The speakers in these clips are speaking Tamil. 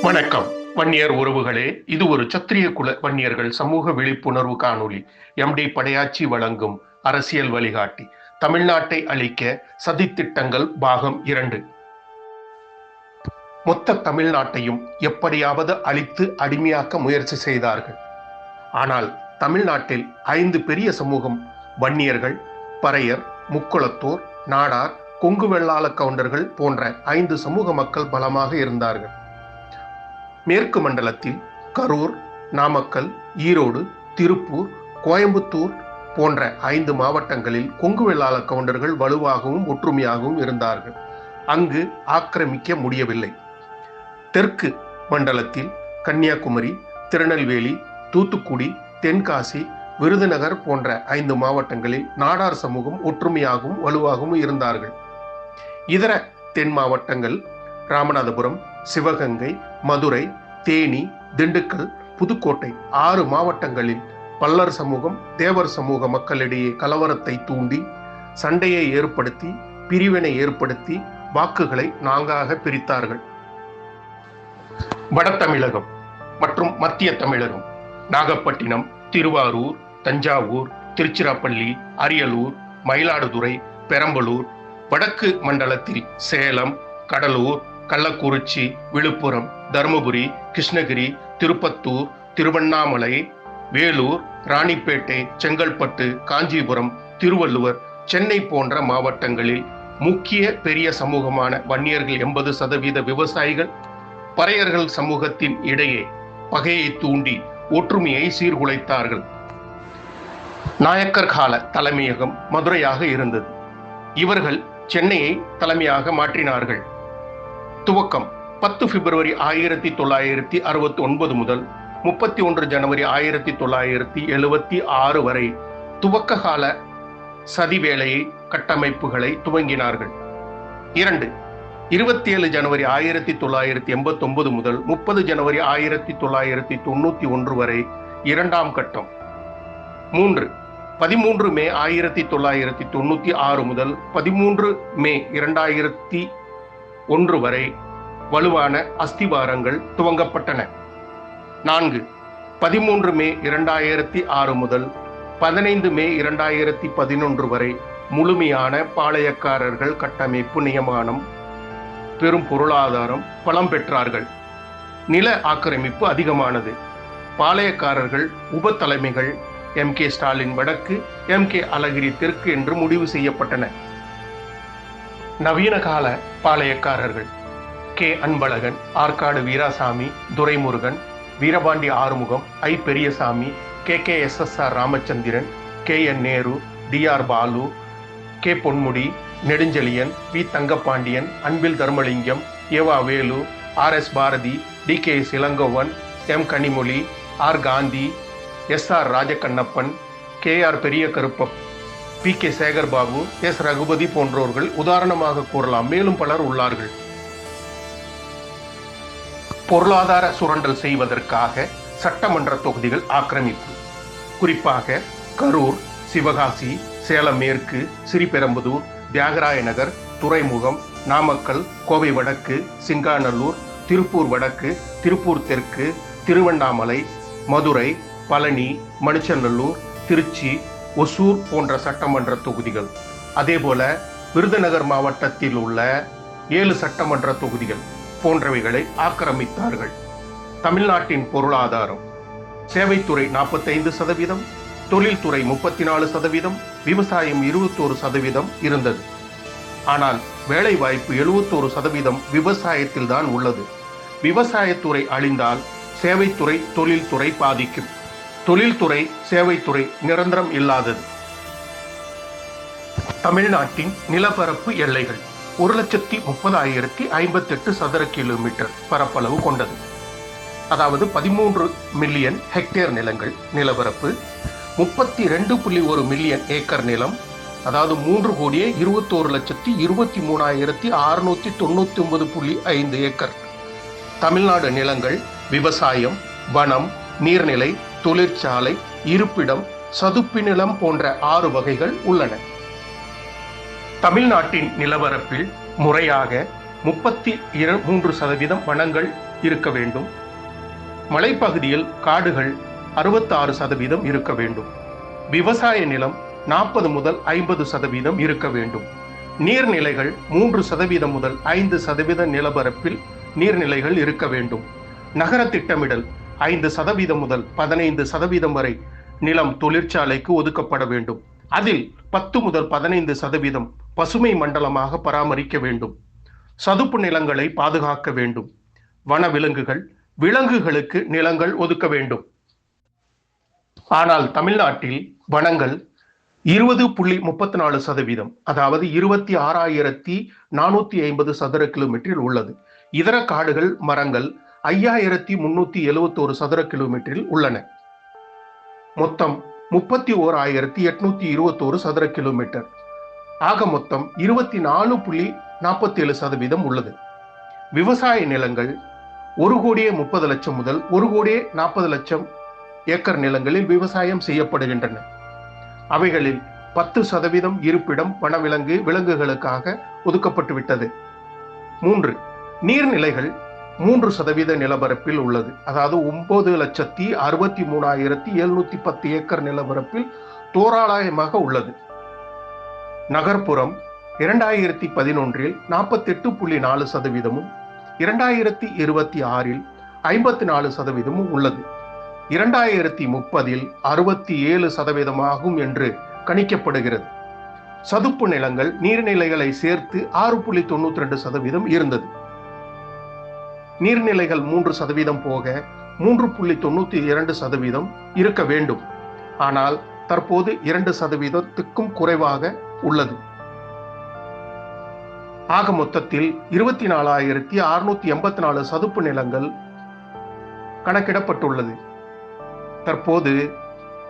வணக்கம் வன்னியர் உறவுகளே. இது ஒரு சத்திரிய குல வன்னியர்கள் சமூக விழிப்புணர்வு காணொளி. எம்டி படையாச்சி வழங்கும் அரசியல் வழிகாட்டி. தமிழ்நாட்டை அழிக்க சதித்திட்டங்கள் பாகம் 2. மொத்த தமிழ்நாட்டையும் எப்படியாவது அழித்து அடிமையாக்க முயற்சி செய்தார்கள். ஆனால் தமிழ்நாட்டில் 5 பெரிய சமூகம், வன்னியர்கள், பறையர், முக்குளத்தோர், நாடார், கொங்கு வெள்ளாள கவுண்டர்கள் போன்ற 5 சமூக மக்கள் பலமாக இருந்தார்கள். மேற்கு மண்டலத்தில் கரூர், நாமக்கல், ஈரோடு, திருப்பூர், கோயம்புத்தூர் போன்ற 5 மாவட்டங்களில் கொங்கு வெள்ளாள கவுண்டர்கள் வலுவாகவும் ஒற்றுமையாகவும் இருந்தார்கள். அங்கு ஆக்கிரமிக்க முடியவில்லை. தெற்கு மண்டலத்தில் கன்னியாகுமரி, திருநெல்வேலி, தூத்துக்குடி, தென்காசி, விருதுநகர் போன்ற 5 மாவட்டங்களில் நாடார் சமூகம் ஒற்றுமையாகவும் வலுவாகவும் இருந்தார்கள். இதர தென் மாவட்டங்கள் ராமநாதபுரம், சிவகங்கை, மதுரை, தேனி, திண்டுக்கல், புதுக்கோட்டை 6 மாவட்டங்களில் பல்லர் சமூகம், தேவர் சமூக மக்களிடையே கலவரத்தை தூண்டி, சண்டையை ஏற்படுத்தி, பிரிவினை ஏற்படுத்தி வாக்குகளை 4ஆக பிரித்தார்கள். வட தமிழகம் மற்றும் மத்திய தமிழகம் நாகப்பட்டினம், திருவாரூர், தஞ்சாவூர், திருச்சிராப்பள்ளி, அரியலூர், மயிலாடுதுறை, பெரம்பலூர். வடக்கு மண்டலத்தில் சேலம், கடலூர், கள்ளக்குறிச்சி, விழுப்புரம், தருமபுரி, கிருஷ்ணகிரி, திருப்பத்தூர், திருவண்ணாமலை, வேலூர், ராணிப்பேட்டை, செங்கல்பட்டு, காஞ்சிபுரம், திருவள்ளுவர், சென்னை போன்ற மாவட்டங்களில் முக்கிய பெரிய சமூகமான வன்னியர்கள் 80% விவசாயிகள், பறையர்கள் சமூகத்தின் இடையே பகையை தூண்டி ஒற்றுமையை சீர்குலைத்தார்கள். நாயக்கர் கால தலைமையகம் மதுரையாக இருந்தது. இவர்கள் சென்னையை தலைமையாக மாற்றினார்கள். துவக்கம் 10 பிப்ரவரி 1969 முதல் 31 ஜனவரி 1976 வரை துவக்க கால சதி வேலையை கட்டமைப்புகளை துவங்கினார்கள். 2. 27 ஜனவரி 1989 முதல் 30 ஜனவரி 1991 வரை 2ஆம் கட்டம். 3. 13 மே 1996 முதல் 13 மே 2001 வரை வலுவான அஸ்திவாரங்கள் துவங்கப்பட்டன. 4. 13 மே 2006 முதல் 15 மே 2011 வரை முழுமையான பாளையக்காரர்கள் கட்டமைப்பு நியமனம், பெரும் பொருளாதாரம், பலம் பெற்றார்கள். நில ஆக்கிரமிப்பு அதிகமானது. பாளையக்காரர்கள் உப தலைமைகள் MK ஸ்டாலின் வடக்கு, MK அழகிரி தெற்கு என்று முடிவு செய்யப்பட்டன. நவீன கால பாளையக்காரர்கள் K Anbazhagan, Arcot Veerasamy, Duraimurugan, Veerapandi Arumugam, I Periyasamy, KKSSR Ramachandran, KN Nehru, DR Balu, K Ponmudi, Nedunchezhiyan, V Thangapandian, Anbil Dharmalingam, Eva Velu, RS Bharathi, DK Elangovan, M Kanimozhi, R Gandhi, SR Rajakannappan, KR பெரிய கருப்பப், PK சேகர்பாபு, S ரகுபதி போன்றோர்கள் உதாரணமாக கூறலாம். மேலும் பலர் உள்ளார்கள். பொருளாதார சுரண்டல் செய்வதற்காக சட்டமன்ற தொகுதிகள் ஆக்கிரமிப்பு. குறிப்பாக கரூர், சிவகாசி, சேலம் மேற்கு, ஸ்ரீபெரும்புதூர், தியாகராய நகர், துறைமுகம், நாமக்கல், கோவை வடக்கு, சிங்காநல்லூர், திருப்பூர் வடக்கு, திருப்பூர் தெற்கு, திருவண்ணாமலை, மதுரை, பழனி, மணிச்சநல்லூர், திருச்சி, ஒசூர் போன்ற சட்டமன்ற தொகுதிகள். அதேபோல விருதுநகர் மாவட்டத்தில் உள்ள 7 சட்டமன்ற தொகுதிகள் போன்றவைகளை ஆக்கிரமித்தார்கள். தமிழ்நாட்டின் பொருளாதாரம்: சேவைத்துறை 45%, தொழில்துறை 34%, விவசாயம் 21% இருந்தது. ஆனால் வேலைவாய்ப்பு 71% விவசாயத்தில் தான் உள்ளது. விவசாயத்துறை அழிந்தால் சேவைத்துறை, தொழில்துறை பாதிக்கும். தொழில்துறை, சேவைத்துறை நிரந்தரம் இல்லாதது. தமிழ்நாட்டின் நிலப்பரப்பு எல்லைகள் 1,30,058 சதுர கிலோமீட்டர் பரப்பளவு கொண்டது. அதாவது 13 மில்லியன் ஹெக்டேர் நிலங்கள் நிலப்பரப்பு, 32.1 மில்லியன் ஏக்கர் நிலம், அதாவது 3,21,23,699.5 ஏக்கர் தமிழ்நாடு நிலங்கள் விவசாயம், வனம், நீர்நிலை, தொழிற்சாலை, இருப்பிடம், சதுப்பு நிலம் போன்ற 6 வகைகள் உள்ளன. தமிழ்நாட்டின் நிலப்பரப்பில் முறையாக 33% வனங்கள், இருக்க வேண்டும். மலைப்பகுதியில் காடுகள் 66% இருக்க வேண்டும். விவசாய நிலம் 40 முதல் 50% இருக்க வேண்டும். நீர்நிலைகள் 3% முதல் 5% நிலப்பரப்பில் நீர்நிலைகள் இருக்க வேண்டும். நகர திட்டமிடல் 5% முதல் 15% வரை நிலம் தொழிற்சாலைக்கு ஒதுக்கப்பட வேண்டும். அதில் 10 முதல் 15% பசுமை மண்டலமாக பராமரிக்க வேண்டும். சதுப்பு நிலங்களை பாதுகாக்க வேண்டும். வன விலங்குகளுக்கு நிலங்கள் ஒதுக்க வேண்டும். ஆனால் தமிழ்நாட்டில் வனங்கள் 20.34%, அதாவது 26,450 சதுர கிலோமீட்டரில் உள்ளது. இதர காடுகள் மரங்கள் 5,371 சதுர கிலோமீட்டரில் உள்ளன. மொத்தம் 31,821 சதுர கிலோமீட்டர். ஆக மொத்தம் 24.47% உள்ளது. விவசாய நிலங்கள் 1,30,00,000 முதல் 1,40,00,000 ஏக்கர் நிலங்களில் விவசாயம் செய்யப்படுகின்றன. அவைகளில் 10% இருப்பிடம் விலங்குகளுக்காக ஒதுக்கப்பட்டுவிட்டது. 3 நீர்நிலைகள் 3% நிலப்பரப்பில் உள்ளது. அதாவது 9,63,710 ஏக்கர் நிலப்பரப்பில் தோராயமாக உள்ளது. நகர்ப்புறம் 2011 48.4%, 2026 54% உள்ளது. 2030 67% என்று கணிக்கப்படுகிறது. சதுப்பு நிலங்கள் நீர்நிலைகளை சேர்த்து 6.92% இருந்தது. நீர்நிலைகள் 3% போக 3.92% இருக்க வேண்டும். ஆனால் தற்போது 2%க்கும் குறைவாக உள்ளது. ஆக மொத்தத்தில் 24,684 சதுப்பு நிலங்கள் கணக்கிடப்பட்டுள்ளது. தற்போது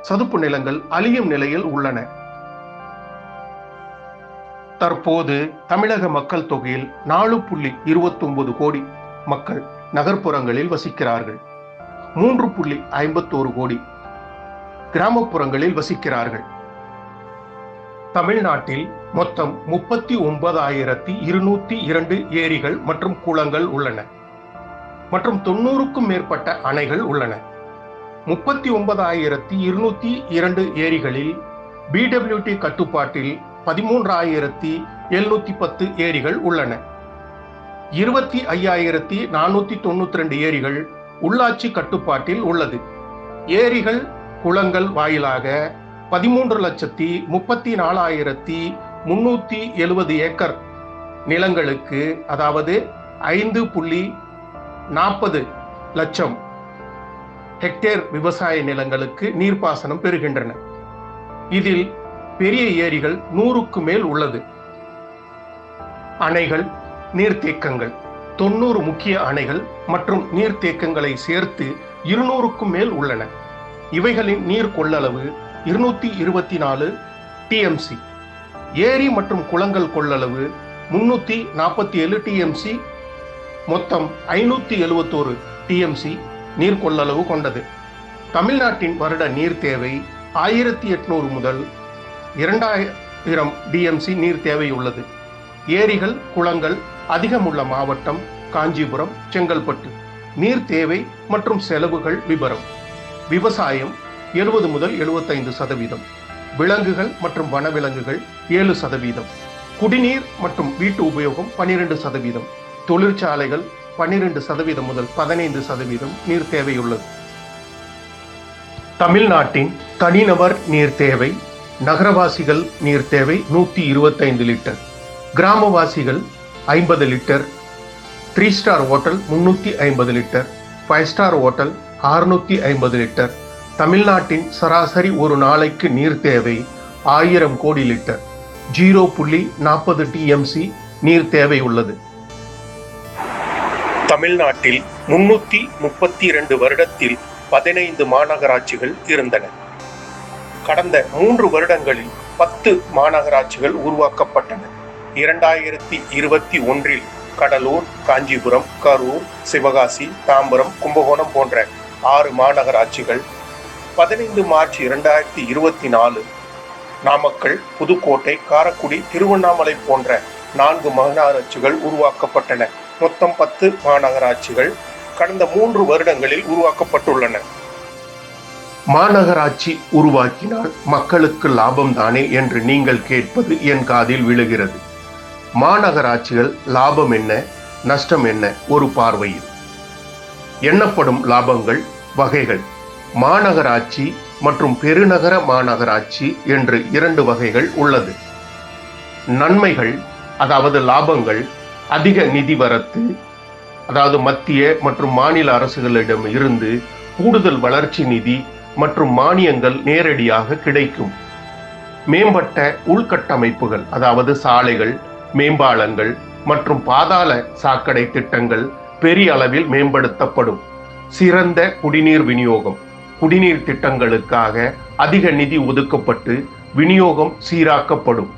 சதுப்பு நிலங்கள் அழியும் நிலையில் உள்ளன. தற்போது தமிழக மக்கள் தொகையில் 4.29 கோடி மக்கள் நகர்ப்புறங்களில் வசிக்கிறார்கள். 3.51 கோடி கிராமப்புறங்களில் வசிக்கிறார்கள். தமிழ்நாட்டில் மொத்தம் 39,202 ஏரிகள் மற்றும் குளங்கள் உள்ளன மற்றும் 90க்கும் மேற்பட்ட அணைகள் உள்ளன. 39,202 ஏரிகளில் BWT கட்டுப்பாட்டில் 13,710 ஏரிகள் உள்ளன. 25,492 ஏரிகள் உள்ளாட்சி கட்டுப்பாட்டில் உள்ளது. ஏரிகள் குளங்கள் வாயிலாக 13,34,370 ஏக்கர் நிலங்களுக்கு, அதாவது 5.40 லட்சம் ஹெக்டேர் விவசாய நிலங்களுக்கு நீர்ப்பாசனம் பெறுகின்றன. இதில் பெரிய ஏரிகள் 100க்கு மேல் உள்ளது. அணைகள், நீர்த்தேக்கங்கள் 90 முக்கிய அணைகள் மற்றும் நீர்த்தேக்கங்களை சேர்த்து 200க்கும் மேல் உள்ளன. இவைகளின் நீர் கொள்ளளவு 224 TMC. ஏரி மற்றும் குளங்கள் கொள்ளளவு 347 TMC, மொத்தம் 571 TMC நீர் கொள்ளளவு கொண்டது. தமிழ்நாட்டின் வருட நீர் தேவை 1,800 முதல் 2,000 DMC நீர் தேவை உள்ளது. ஏரிகள் குளங்கள் அதிகமுள்ள மாவட்டம் காஞ்சிபுரம், செங்கல்பட்டு. நீர் தேவை மற்றும் செலவுகள் விபரம். விவசாயம் 70 முதல் 75%, விலங்குகள் மற்றும் வனவிலங்குகள் 7%, குடிநீர் மற்றும் வீட்டு உபயோகம் 12%, தொழிற்சாலைகள் 12% முதல் 15% நீர் தேவையுள்ளது. தமிழ்நாட்டின் தனிநபர் நீர் தேவை, நகரவாசிகள் நீர் தேவை 125 லிட்டர், கிராமவாசிகள் 50 litre, 3 star hotel 350 litre, 5 star hotel 650 litre. தமிழ்நாட்டின் சராசரி ஒரு நாளைக்கு நீர் தேவை 1000 கோடி லிட்டர், 0.40 TMC நீர் தேவை உள்ளது. தமிழ்நாட்டில் 332 வருடத்தில் 15 மாநகராட்சிகள் இருந்தன. கடந்த 3 வருடங்களில் 10 மாநகராட்சிகள் உருவாக்கப்பட்டன. 2021 கடலூர், காஞ்சிபுரம், கரூர், சிவகாசி, தாம்பரம், கும்பகோணம் போன்ற 6 மாநகராட்சிகள், 15 மார்ச் 2024 நாமக்கல், புதுக்கோட்டை, காரைக்குடி, திருவண்ணாமலை போன்ற 4 மாநகராட்சிகள் உருவாக்கப்பட்டன. மொத்தம் 10 மாநகராட்சிகள் கடந்த 3 வருடங்களில் உருவாக்கப்பட்டுள்ளன. மாநகராட்சி உருவாக்கினால் மக்களுக்கு லாபம் தானே என்று நீங்கள் கேட்பது என் காதில் விழுகிறது. மாநகராட்சிகள் லாபம் என்ன, நஷ்டம் என்ன? ஒரு பார்வையில் எண்ணப்படும் லாபங்கள் வகைகள். மாநகராட்சி மற்றும் பெருநகர மாநகராட்சி என்று 2 வகைகள் உள்ளது. நன்மைகள் அதாவது லாபங்கள் அதிக நிதி வரத்து, அதாவது மத்திய மற்றும் மாநில அரசுகளிடம் இருந்து கூடுதல் வளர்ச்சி நிதி மற்றும் மானியங்கள் நேரடியாக கிடைக்கும். மேம்பட்ட உள்கட்டமைப்புகள் அதாவது சாலைகள், மேம்பாலங்கள் மற்றும் பாதாள சாக்கடை திட்டங்கள் பெரிய அளவில் மேம்படுத்தப்படும். சிறந்த குடிநீர் விநியோகம். குடிநீர் திட்டங்களுக்காக அதிக நிதி ஒதுக்கப்பட்டு விநியோகம் சீராக்கப்படும்.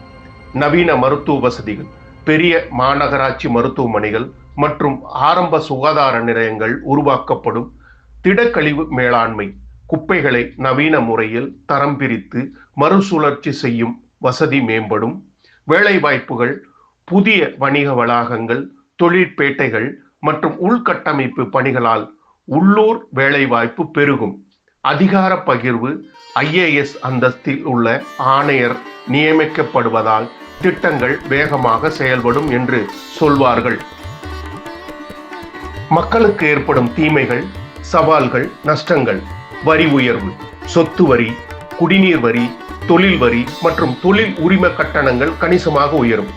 நவீன மருத்துவ வசதிகள். பெரிய மாநகராட்சி மருத்துவமனைகள் மற்றும் ஆரம்ப சுகாதார நிலையங்கள் உருவாக்கப்படும். திடக்கழிவு மேலாண்மை. குப்பைகளை நவீன முறையில் தரம் பிரித்து மறுசுழற்சி செய்யும் வசதி மேம்படும். வேலைவாய்ப்புகள். புதிய வணிக வளாகங்கள், தொழிற்பேட்டைகள் மற்றும் உள்கட்டமைப்பு பணிகளால் உள்ளூர் வேலைவாய்ப்பு பெருகும். அதிகார பகிர்வு. IAS அந்தஸ்தில் உள்ள ஆணையர் நியமிக்கப்படுவதால் திட்டங்கள் வேகமாக செயல்படும் என்று சொல்வார்கள். மக்களுக்கு ஏற்படும் தீமைகள், சவால்கள், நஷ்டங்கள். வரி உயர்வு, சொத்து வரி, குடிநீர் வரி, தொழில் வரி மற்றும் தொழில் உரிம கட்டணங்கள் கணிசமாக உயரும்.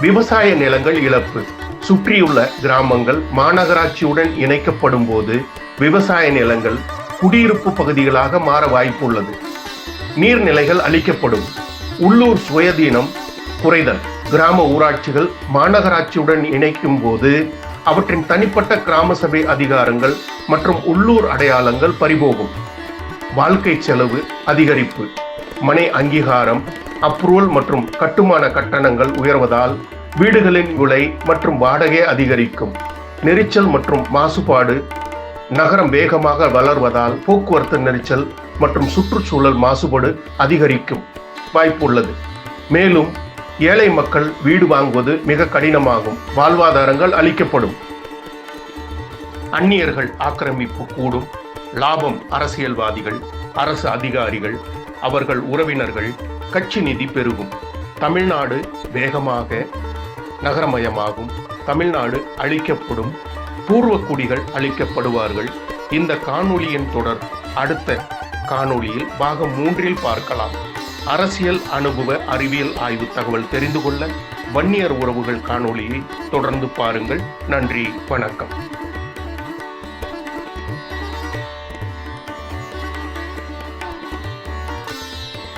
விவசாய நிலங்கள் இழப்பு. சுற்றியுள்ள கிராமங்கள் மாநகராட்சியுடன் இணைக்கப்படும் போது விவசாய நிலங்கள் குடியிருப்பு பகுதிகளாக மாற வாய்ப்புள்ளது. நீர்நிலைகள் அளிக்கப்படும். உள்ளூர் சுயதீனம் குறைதல். கிராம ஊராட்சிகள் மாநகராட்சியுடன் இணைக்கும் போது அவற்றின் தனிப்பட்ட கிராம சபை அதிகாரங்கள் மற்றும் உள்ளூர் அடையாளங்கள் பறிபோகும். வாழ்க்கை செலவு அதிகரிப்பு. மனை அங்கீகாரம், அப்ரூவல் மற்றும் கட்டுமான கட்டணங்கள் உயர்வதால் வீடுகளின் விலை மற்றும் வாடகை அதிகரிக்கும். நெரிச்சல் மற்றும் மாசுபாடு. நகரம் வேகமாக வளர்வதால் போக்குவரத்து நெரிச்சல் மற்றும் சுற்றுச்சூழல் மாசுபாடு அதிகரிக்கும் வாய்ப்புள்ளது. மேலும் ஏழை மக்கள் வீடு வாங்குவது மிக கடினமாகும். வாழ்வாதாரங்கள் அளிக்கப்படும். அந்நியர்கள் ஆக்கிரமிப்பு கூடும். லாபம் அரசியல்வாதிகள், அரசு அதிகாரிகள், அவர்கள் உறவினர்கள், கட்சி நிதி பெருகும். தமிழ்நாடு வேகமாக நகரமயமாகும். தமிழ்நாடு அழிக்கப்படும். பூர்வக்குடிகள் அழிக்கப்படுவார்கள். இந்த காணொளியின் தொடர் அடுத்த காணொளியில் பாகம் 3 பார்க்கலாம். அரசியல் அனுபவ அறிவியல் ஆய்வு தகவல் தெரிந்து கொள்ள வன்னியர் உறவுகள் காணொளியை தொடர்ந்து பாருங்கள். நன்றி, வணக்கம்.